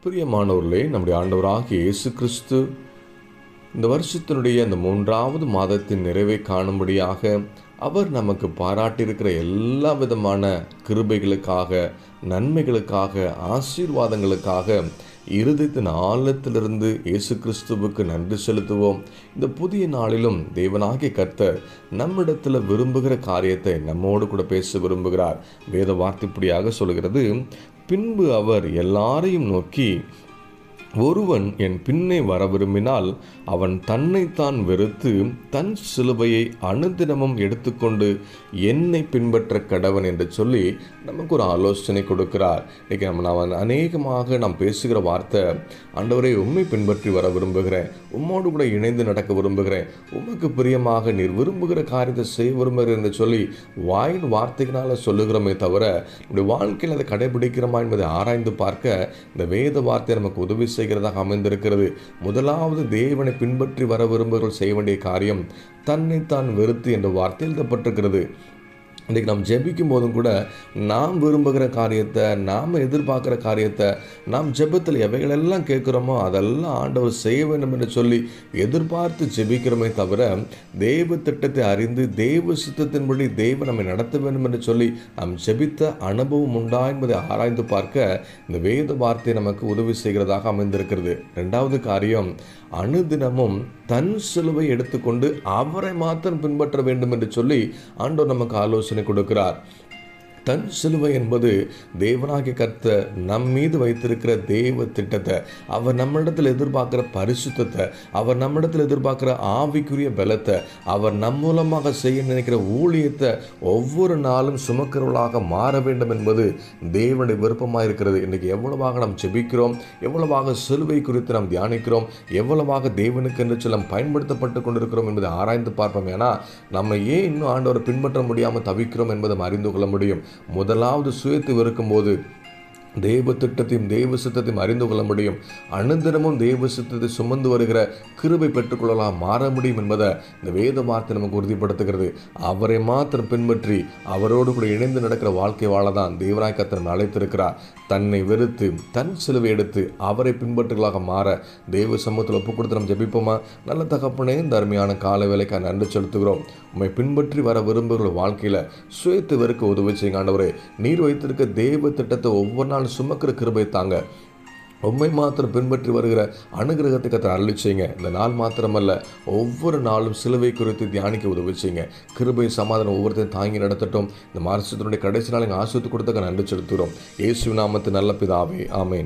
பிரியமானவர்களே, நம்முடைய ஆண்டவராகிய இயேசு கிறிஸ்து இந்த வருஷத்தினுடைய இந்த 3வது மாதத்தின் நிறைவை காணும்படியாக அவர் நமக்கு பாராட்டியிருக்கிற எல்லா விதமான கிருபைகளுக்காக, நன்மைகளுக்காக, ஆசீர்வாதங்களுக்காக இருதயத்தின் ஆழத்திலிருந்து இயேசு கிறிஸ்துவுக்கு நன்றி செலுத்துவோம். இந்த புதிய நாளிலும் தேவனாகிய கர்த்தர் நம்மிடத்தில் விரும்புகிற காரியத்தை நம்மோடு கூட பேச விரும்புகிறார். வேத வார்த்தை இப்படியாக சொல்கிறது, பின்பு அவர் எல்லாரையும் நோக்கி, ஒருவன் என் பின்னே வர விரும்பினால் அவன் தன்னைத்தான் வெறுத்து தன் சிலுவையை அனுதினமும் எடுத்துக்கொண்டு என்னை பின்பற்ற கடவன் என்று சொல்லி நமக்கு ஒரு ஆலோசனை கொடுக்கிறார். இன்றைக்கி நாம் அநேகமாக நாம் பேசுகிற வார்த்தை, ஆண்டவரை உம்மை பின்பற்றி வர விரும்புகிறேன், உம்மோடு கூட இணைந்து நடக்க விரும்புகிறேன், உமக்கு பிரியமாக நீர் விரும்புகிற காரியத்தை செய்ய விரும்புகிறேன் என்று சொல்லி வாயின் வார்த்தைகளால் சொல்லுகிறோமே தவிர நம்முடைய வாழ்க்கையில் அதை கடைபிடிக்கிறோமா என்பதை ஆராய்ந்து பார்க்க இந்த வேத வார்த்தை நமக்கு உதவி செய்கிறதாக அமைந்திருக்கிறது. முதலாவது, தேவனை பின்பற்றி வர விரும்புகிறவர்கள் செய்ய வேண்டிய காரியம் தன்னைத்தான் வெறுத்து என்ற வார்த்தை எழுதப்பட்டிருக்கிறது. இன்றைக்கி நாம் ஜெபிக்கும் போதும் கூட நாம் விரும்புகிற காரியத்தை, நாம் எதிர்பார்க்குற காரியத்தை, நாம் ஜெபத்தில் எவைகளெல்லாம் கேட்குறோமோ அதெல்லாம் ஆண்டவர் செய்ய வேண்டும் என்று சொல்லி எதிர்பார்த்து ஜெபிக்கிறோமே தவிர, தேவ திட்டத்தை அறிந்து தேவ சித்தத்தின்படி தேவன் நம்மை நடத்த வேண்டும் என்று சொல்லி நாம் ஜெபித்த அனுபவம் உண்டா என்பதை ஆராய்ந்து பார்க்க இந்த வேத வார்த்தை நமக்கு உதவி செய்கிறதாக அமைந்திருக்கிறது. 2வது காரியம், அனுதினமும் தன் சிலுவை எடுத்துக்கொண்டு அவரை மாத்திரம் பின்பற்ற வேண்டும் என்று சொல்லி ஆண்டவர் நமக்கு ஆலோசனை கொடுக்கிறார். தன் சிலுவை என்பது தேவனாகிய கர்த்தர் நம் மீது வைத்திருக்கிற தேவ திட்டத்தை, அவர் நம்மிடத்தில் எதிர்பார்க்கிற பரிசுத்தத்தை, அவர் நம்மிடத்தில் எதிர்பார்க்கிற ஆவிக்குரிய பலத்தை, அவர் நம் மூலமாக செய்ய நினைக்கிற ஊழியத்தை ஒவ்வொரு நாளும் சுமக்கிறவர்களாக மாற வேண்டும் என்பது தேவனுடைய விருப்பமாக இருக்கிறது. இன்றைக்கி எவ்வளவாக நாம் ஜெபிக்கிறோம், எவ்வளவாக சிலுவை குறித்து நாம் தியானிக்கிறோம், எவ்வளவாக தேவனுக்கு என்று சொல்ல பயன்படுத்தப்பட்டு கொண்டிருக்கிறோம் என்பதை ஆராய்ந்து பார்ப்போம். ஏன்னா நம்ம ஏன் இன்னும் ஆண்டவரை பின்பற்ற முடியாமல் தவிக்கிறோம் என்பதை அறிந்து கொள்ள முடியும். முதலாவது, சுயத்தை வெறுக்கும்போது தேவ திட்டத்தையும் தேவ சித்தத்தையும் அறிந்து கொள்ள முடியும். அனுதினமும் தேவ சித்தத்தை சுமந்து வருகிற கிருபை பெற்றுக்கொள்ளலாம், மாற முடியும் என்பதை இந்த வேத வார்த்தை நமக்கு உறுதிப்படுத்துகிறது. அவரை மாத்திரம் பின்பற்றி அவரோடு கூட இணைந்து நடக்கிற வாழ்க்கை வாழதான் தேவனாய் கர்த்தர் அழைத்திருக்கிறார். தன்னை வெறுத்து தன் சிலுவை எடுத்து அவரை பின்பற்றுகளாக மாற தேவ சமூகத்தில் ஒப்புக் கொடுத்து நம்ம ஜெபிப்போமா? நல்ல தகப்பனே, இந்த அருமையான கால வேலைக்காக நன்றி செலுத்துகிறோம். உம்மை பின்பற்றி வர விரும்புகிற வாழ்க்கையில் சுயத்தை வெறுக்க உதவி செய்யுங்க ஆண்டவரே. நீர் வைத்திருக்க தேவ திட்டத்தை ஒவ்வொரு நாள் சுமக்கிற கிருபை தாங்க. உம்மை மாத்திரம் பின்பற்றி வருகிற அனுகிரகத்தை கர்த்தர் அருளி செய்யுங்க. இந்த நாள் மாத்திரமல்ல, ஒவ்வொரு நாளும் சிலுவை குறித்து தியானிக்க உதவி செய்யுங்க. கிருபை சமாதானம் ஒவ்வொருத்தையும் தாங்கி நடத்தட்டும். இந்த மாசத்தினுடைய கடைசி நாள் எங்கள் ஆசிரியத்து கொடுத்தக்க நன்றி செலுத்துகிறோம். இயேசு நாமத்து நல்ல பிதாவே, ஆமேன்.